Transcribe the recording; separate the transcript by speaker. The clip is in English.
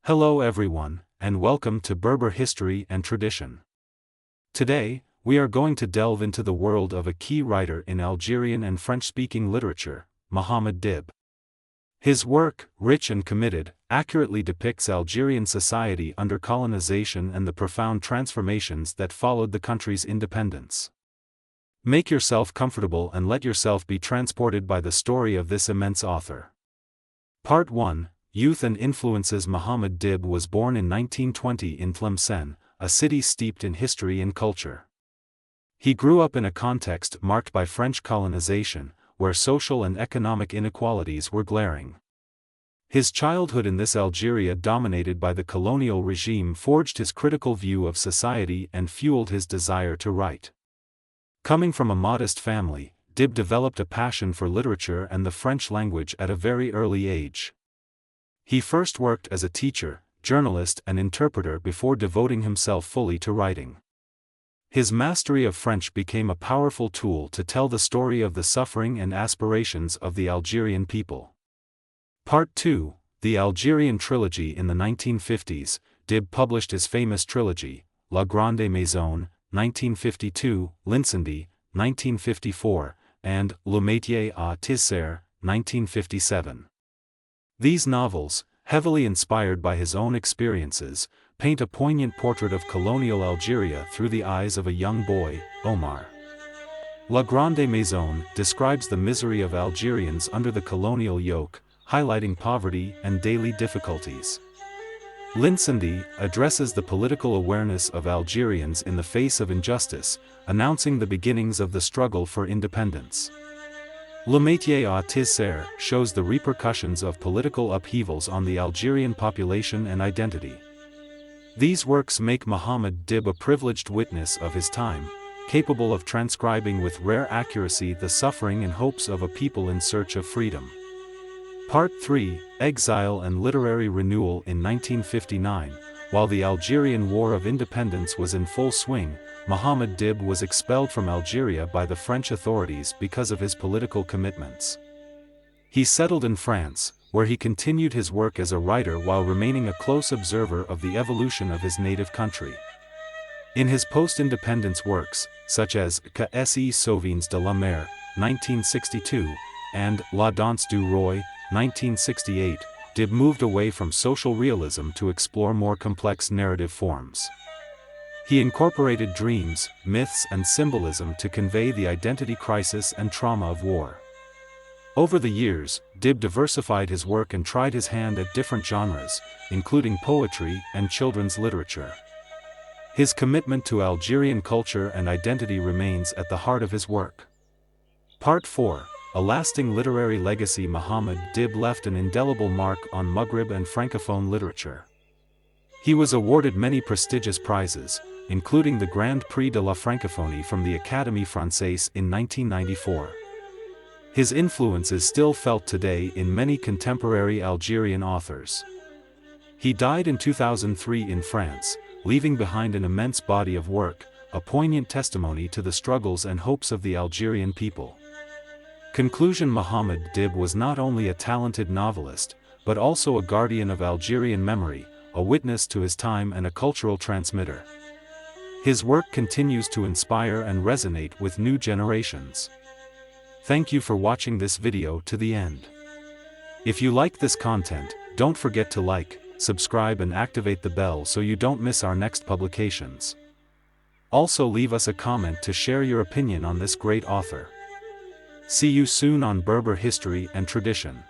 Speaker 1: Hello everyone, and welcome to Berber History and Tradition. Today, we are going to delve into the world of a key writer in Algerian and French-speaking literature, Mohammed Dib. His work, rich and committed, accurately depicts Algerian society under colonization and the profound transformations that followed the country's independence. Make yourself comfortable and let yourself be transported by the story of this immense author. Part 1. Youth and Influences. Mohammed Dib was born in 1920 in Tlemcen, a city steeped in history and culture. He grew up in a context marked by French colonization, where social and economic inequalities were glaring. His childhood in this Algeria dominated by the colonial regime forged his critical view of society and fueled his desire to write. Coming from a modest family, Dib developed a passion for literature and the French language at a very early age. He first worked as a teacher, journalist and interpreter before devoting himself fully to writing. His mastery of French became a powerful tool to tell the story of the suffering and aspirations of the Algerian people. Part 2. The Algerian Trilogy. In the 1950s, Dib published his famous trilogy, La Grande Maison, 1952, L'Incendie, 1954, and Le Métier à Tisser, 1957. These novels, heavily inspired by his own experiences, paint a poignant portrait of colonial Algeria through the eyes of a young boy, Omar. La Grande Maison describes the misery of Algerians under the colonial yoke, highlighting poverty and daily difficulties. L'Incendie addresses the political awareness of Algerians in the face of injustice, announcing the beginnings of the struggle for independence. Le Métier à Tisser shows the repercussions of political upheavals on the Algerian population and identity. These works make Mohammed Dib a privileged witness of his time, capable of transcribing with rare accuracy the suffering and hopes of a people in search of freedom. Part 3. Exile and Literary Renewal. In 1959, while the Algerian War of Independence was in full swing, Mohammed Dib was expelled from Algeria by the French authorities because of his political commitments. He settled in France, where he continued his work as a writer while remaining a close observer of the evolution of his native country. In his post-independence works, such as Que Souvenirs de la Mer, 1962, and La Danse du Roi, 1968, Dib moved away from social realism to explore more complex narrative forms. He incorporated dreams, myths and symbolism to convey the identity crisis and trauma of war. Over the years, Dib diversified his work and tried his hand at different genres, including poetry and children's literature. His commitment to Algerian culture and identity remains at the heart of his work. Part 4. A Lasting Literary Legacy. Mohammed Dib left an indelible mark on Maghreb and Francophone literature. He was awarded many prestigious prizes, including the Grand Prix de la Francophonie from the Académie Française in 1994. His influence is still felt today in many contemporary Algerian authors. He died in 2003 in France, leaving behind an immense body of work, a poignant testimony to the struggles and hopes of the Algerian people. Conclusion. Mohammed Dib was not only a talented novelist, but also a guardian of Algerian memory, a witness to his time and a cultural transmitter. His work continues to inspire and resonate with new generations. Thank you for watching this video to the end. If you like this content, don't forget to like, subscribe and activate the bell so you don't miss our next publications. Also leave us a comment to share your opinion on this great author. See you soon on Berber History and Tradition.